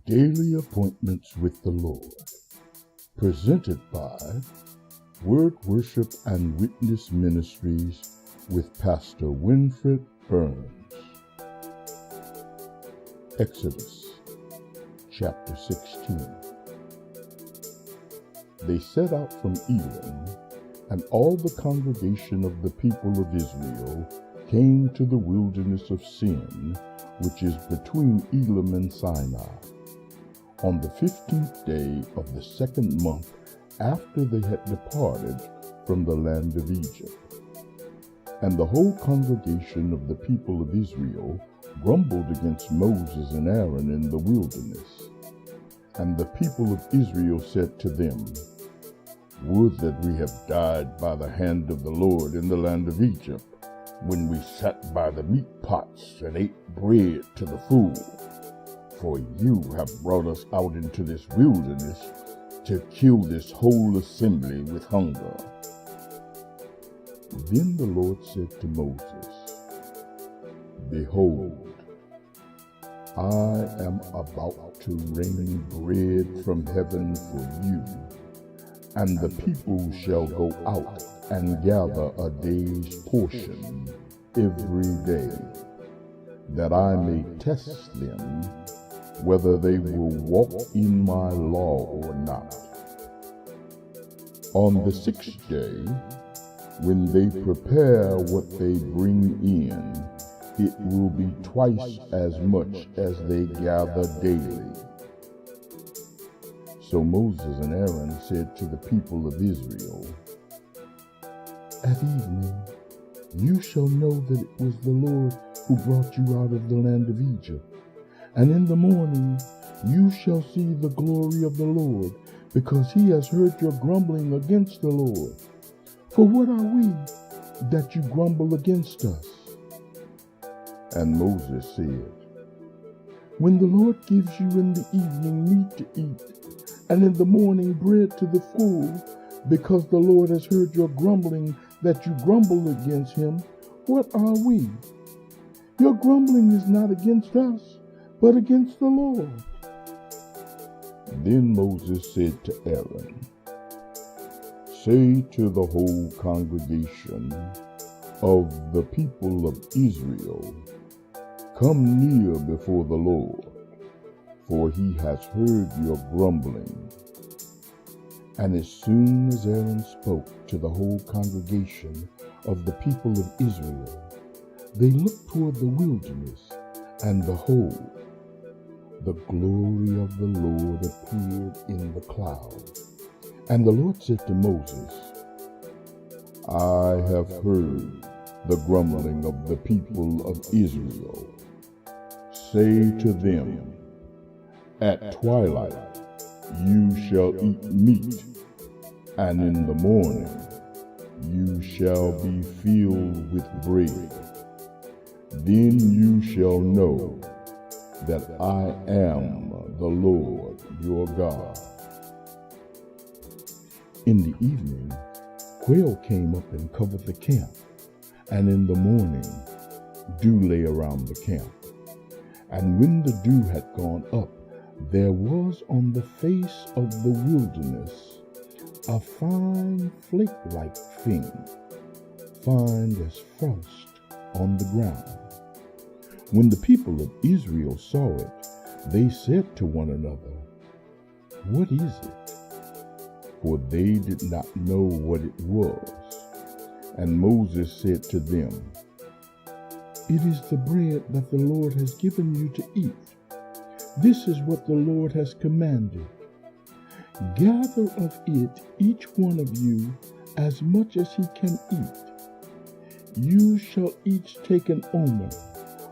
Daily Appointments with the Lord, presented by Word Worship and Witness Ministries with Pastor Winfred Burns. Exodus chapter 16. They set out from Elim, and all the congregation of the people of Israel came to the wilderness of Sin, which is between Elim and Sinai, on the 15th day of the second month after they had departed from the land of Egypt. And the whole congregation of the people of Israel grumbled against Moses and Aaron in the wilderness. And the people of Israel said to them, "Would that we have died by the hand of the Lord in the land of Egypt, when we sat by the meat pots and ate bread to the full. For you have brought us out into this wilderness to kill this whole assembly with hunger." Then the Lord said to Moses, "Behold, I am about to rain bread from heaven for you, and the people shall go out and gather a day's portion every day, that I may test them whether they will walk in my law or not. On the sixth day, when they prepare what they bring in, it will be twice as much as they gather daily." So Moses and Aaron said to the people of Israel, "At evening you shall know that it was the Lord who brought you out of the land of Egypt. And in the morning you shall see the glory of the Lord, because he has heard your grumbling against the Lord. For what are we that you grumble against us?" And Moses said, "When the Lord gives you in the evening meat to eat, and in the morning bread to the full, because the Lord has heard your grumbling that you grumble against him, what are we? Your grumbling is not against us, but against the Lord." Then Moses said to Aaron, "Say to the whole congregation of the people of Israel, come near before the Lord, for he has heard your grumbling." And as soon as Aaron spoke to the whole congregation of the people of Israel, they looked toward the wilderness, and behold, the glory of the Lord appeared in the cloud. And the Lord said to Moses, "I have heard the grumbling of the people of Israel. Say to them, at twilight you shall eat meat, and in the morning you shall be filled with bread. Then you shall know that I am the Lord your God." In the evening, quail came up and covered the camp, and in the morning dew lay around the camp. And when the dew had gone up, there was on the face of the wilderness a fine flake-like thing, fine as frost on the ground. When the people of Israel saw it, they said to one another, "What is it?" For they did not know what it was. And Moses said to them, "It is the bread that the Lord has given you to eat. This is what the Lord has commanded. Gather of it each one of you as much as he can eat. You shall each take an omer,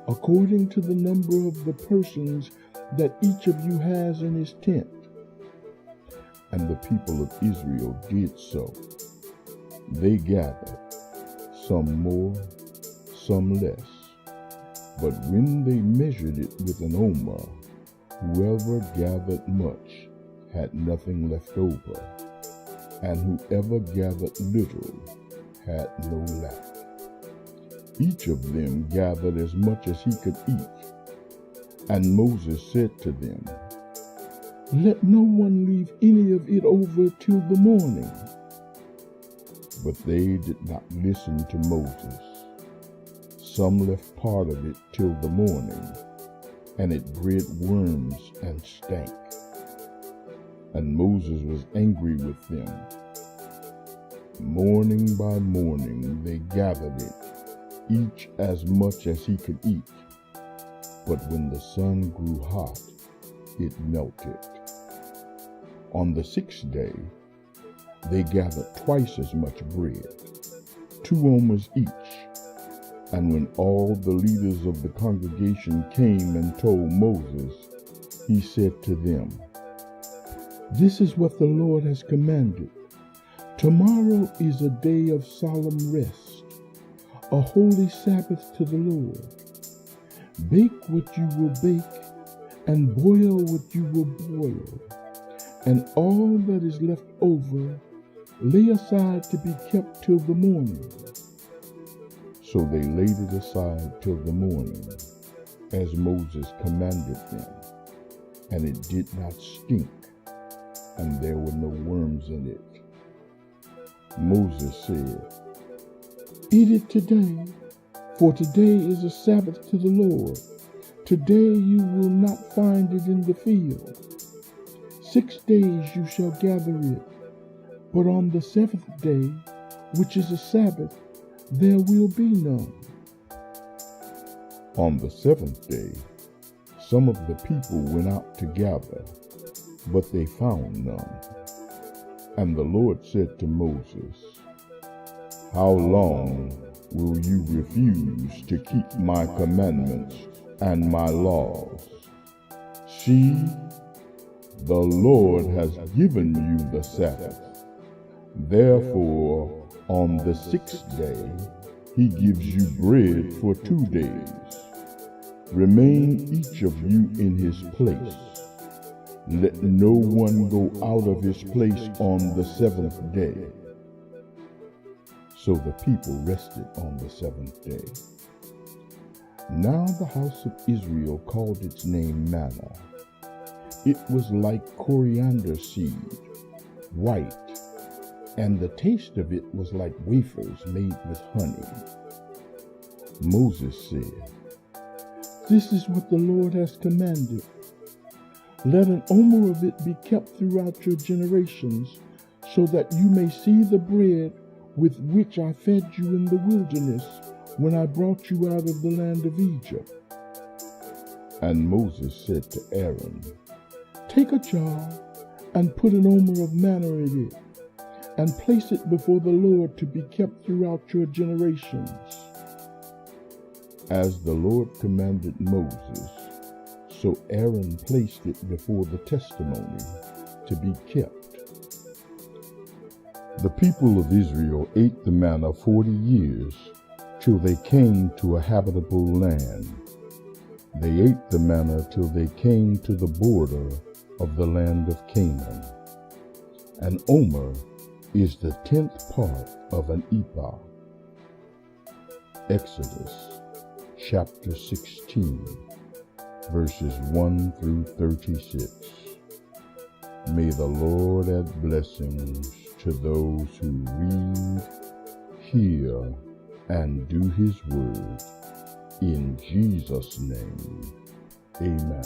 according to the number of the persons that each of you has in his tent." And the people of Israel did so. They gathered, some more, some less. But when they measured it with an omer, whoever gathered much had nothing left over, and whoever gathered little had no lack. Each of them gathered as much as he could eat. And Moses said to them, let no one leave any of it over till the morning. But they did not listen to Moses. Some left part of it till the morning, and it bred worms and stank. And Moses was angry with them. Morning by morning they gathered it, each as much as he could eat. But when the sun grew hot, it melted. On the 6th day, they gathered twice as much bread, 2 omers each. And when all the leaders of the congregation came and told Moses, he said to them, "This is what the Lord has commanded. Tomorrow is a day of solemn rest, a holy Sabbath to the Lord. Bake what you will bake, and boil what you will boil, and all that is left over lay aside to be kept till the morning." So they laid it aside till the morning, as Moses commanded them, and it did not stink, and there were no worms in it. Moses said, "Eat it today, for today is a Sabbath to the Lord. Today you will not find it in the field. 6 days you shall gather it, but on the 7th day, which is a Sabbath, there will be none." On the 7th day, some of the people went out to gather, but they found none. And the Lord said to Moses, "How long will you refuse to keep my commandments and my laws? See, the Lord has given you the Sabbath. Therefore, on the 6th day, he gives you bread for 2 days. Remain each of you in his place. Let no one go out of his place on the 7th day." So the people rested on the 7th day. Now the house of Israel called its name manna. It was like coriander seed, white, and the taste of it was like wafers made with honey. Moses said, "This is what the Lord has commanded. Let an omer of it be kept throughout your generations, so that you may see the bread with which I fed you in the wilderness when I brought you out of the land of Egypt." And Moses said to Aaron, "Take a jar and put an omer of manna in it, and place it before the Lord to be kept throughout your generations." As the Lord commanded Moses, so Aaron placed it before the testimony to be kept. The people of Israel ate the manna 40 years, till they came to a habitable land. They ate the manna till they came to the border of the land of Canaan. An omer is the 10th part of an ephah. Exodus chapter 16, verses 1 through 36. May the Lord add blessings to those who read, hear, and do his word. In Jesus' name, amen.